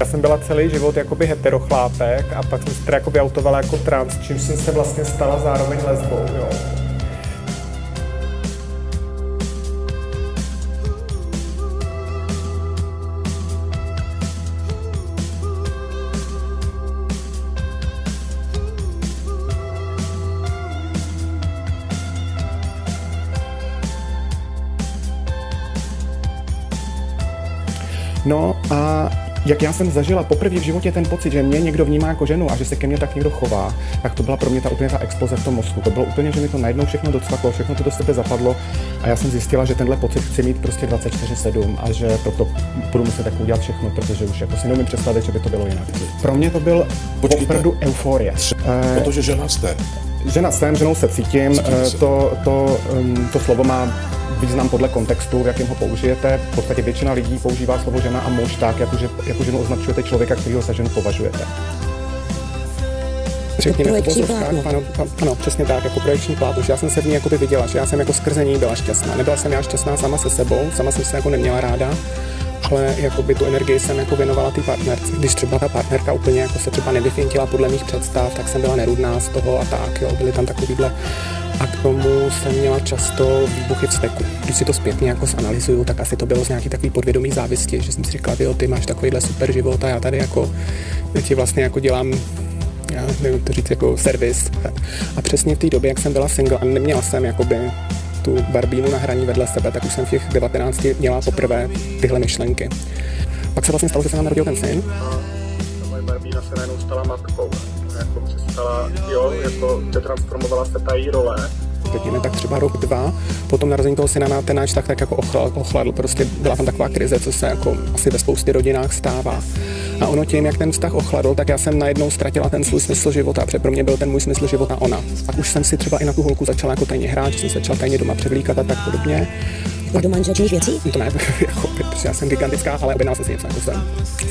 Já jsem byla celý život jakoby heterochlápek a pak jsem se teda jako vyautovala jako trans, čímž jsem se vlastně stala zároveň lesbou, jo. No a jak já jsem zažila poprvé v životě ten pocit, že mě někdo vnímá jako ženu a že se ke mně tak někdo chová, tak to byla pro mě úplně ta exploze v tom mozku. To bylo úplně, že mi to najednou všechno docvaklo, všechno to do sebe zapadlo a já jsem zjistila, že tenhle pocit chci mít prostě 24/7 a že proto budu muset tak udělat všechno, protože už jako si neumím představit, že by to bylo jinak. Pro mě to byl opravdu euforie. Protože žena jste. Žena jsem, ženou se cítím, to slovo má význam podle kontextu, v jakém ho použijete. V podstatě většina lidí používá slovo žena a muž tak, jako ženu označujete člověka, kterýho za ženu považujete. Řekněme, ano, přesně tak, jako projekční plát, já jsem se v ní jakoby viděla, že já jsem jako skrze ní byla šťastná. Nebyla jsem já šťastná sama se sebou, sama jsem se jako neměla ráda, ale jakoby tu energii jsem jako věnovala té partnerce. Když třeba ta partnerka úplně jako se třeba nedefintila podle mých představ, tak jsem byla nerudná z toho a tak, jo, byly tam takovýhle. A k tomu jsem měla často výbuchy vzteku. Když si to zpětně jako zanalyzuju, tak asi to bylo z nějaký takový podvědomý závisti, že jsem si říkala, ty máš takovýhle super život a já tady jako ti vlastně jako dělám, já nevím to říct, jako servis. A přesně v té době, jak jsem byla single a neměla jsem jakoby tu Barbínu na hraní vedle sebe, tak už jsem v těch 19 měla poprvé tyhle myšlenky. Pak se vlastně stalo, že se nám narodil ten syn. A moje Barbína se najednou stala matkou. Jako přestala, jo, jako přetransformovala se ta její role. Řekněme tak třeba rok, 2, potom narození toho syna na ten náš tak jako ochladl, prostě byla tam taková krize, co se jako asi ve spoustě rodinách stává. A ono tím, jak ten vztah ochladl, tak já jsem najednou ztratila ten svůj smysl života, protože pro mě byl ten můj smysl života ona. Pak už jsem si třeba i na tu holku začala jako tajně hrát, že jsem se začala tajně doma převlíkat a tak podobně. Do manželčích věcí? To ne, jako, protože já jsem gigantická, ale objednala jsem si něco jako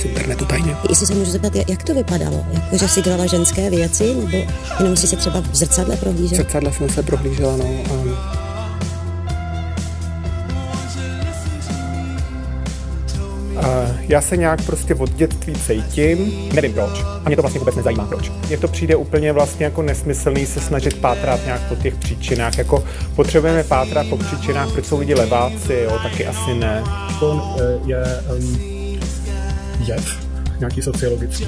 z internetu tajně. Jestli se můžu zeptat, jak to vypadalo? Jako, že jsi dělala ženské věci, nebo jenom si se třeba v zrcadle prohlížela? V zrcadle jsem se prohlížela, no. Já se nějak prostě od dětství cítím, nevím proč, a mě to vlastně vůbec nezajímá proč. Mně to přijde úplně vlastně jako nesmyslný se snažit pátrat nějak po těch příčinách, jako potřebujeme pátrat po příčinách, proč jsou lidi leváci, jo, taky asi ne. To je jev, nějaký sociologický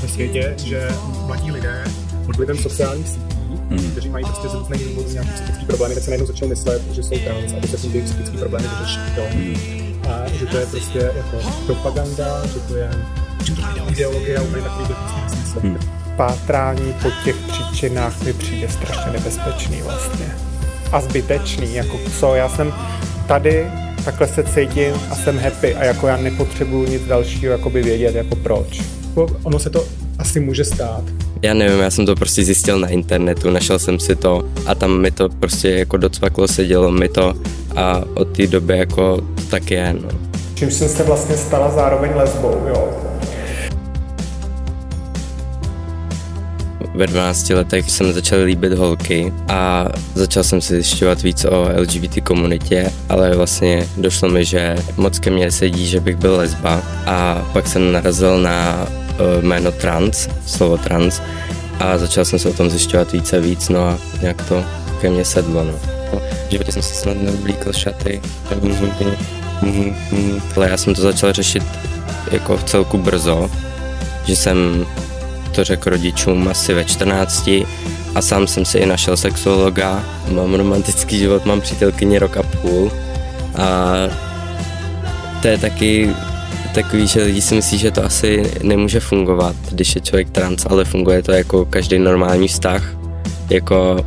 ve světě, že mladí lidé pod vlivem sociálních sítí, kteří mají prostě z různých důvodů nějaké psychické problémy, tak se najednou začnou myslet, že jsou trans, aby se tím jejich psychické problémy vyřešily. A že to je prostě jako propaganda, že to je ideologie a úplně takový smysl. Pátrání po těch příčinách mi přijde strašně nebezpečný vlastně. A zbytečný, jako co, já jsem tady, takhle se cítím a jsem happy a jako já nepotřebuju nic dalšího jakoby vědět, jako proč. Ono se to asi může stát. Já nevím, já jsem to prostě zjistil na internetu, našel jsem si to a tam mi to prostě jako docvaklo, sedělo mi to a od té doby jako tak je, no. Čímž jsem se vlastně stala zároveň lesbou, jo. Ve 12 letech jsem začal líbit holky a začal jsem si zjišťovat víc o LGBT komunitě, ale vlastně došlo mi, že moc ke mně sedí, že bych byl lesba a pak jsem narazil na jméno trans, slovo trans a začal jsem se o tom zjišťovat víc a víc, no a nějak to ke mně sedlo, no. V životě jsem si snad neoblíkl šaty, ale já jsem to začal řešit jako v celku brzo, že jsem to řekl rodičům asi ve 14 a sám jsem si i našel sexuologa, mám romantický život, mám přítelkyni rok a půl a to je taky takový, že lidi si myslí, že to asi nemůže fungovat, když je člověk trans, ale funguje to jako každý normální vztah, jako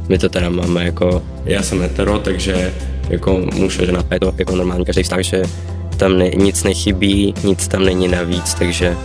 my to teda máme jako, já jsem hetero, takže jako muž a žena je to jako normální každý vztah, že tam nic nechybí, nic tam není navíc, takže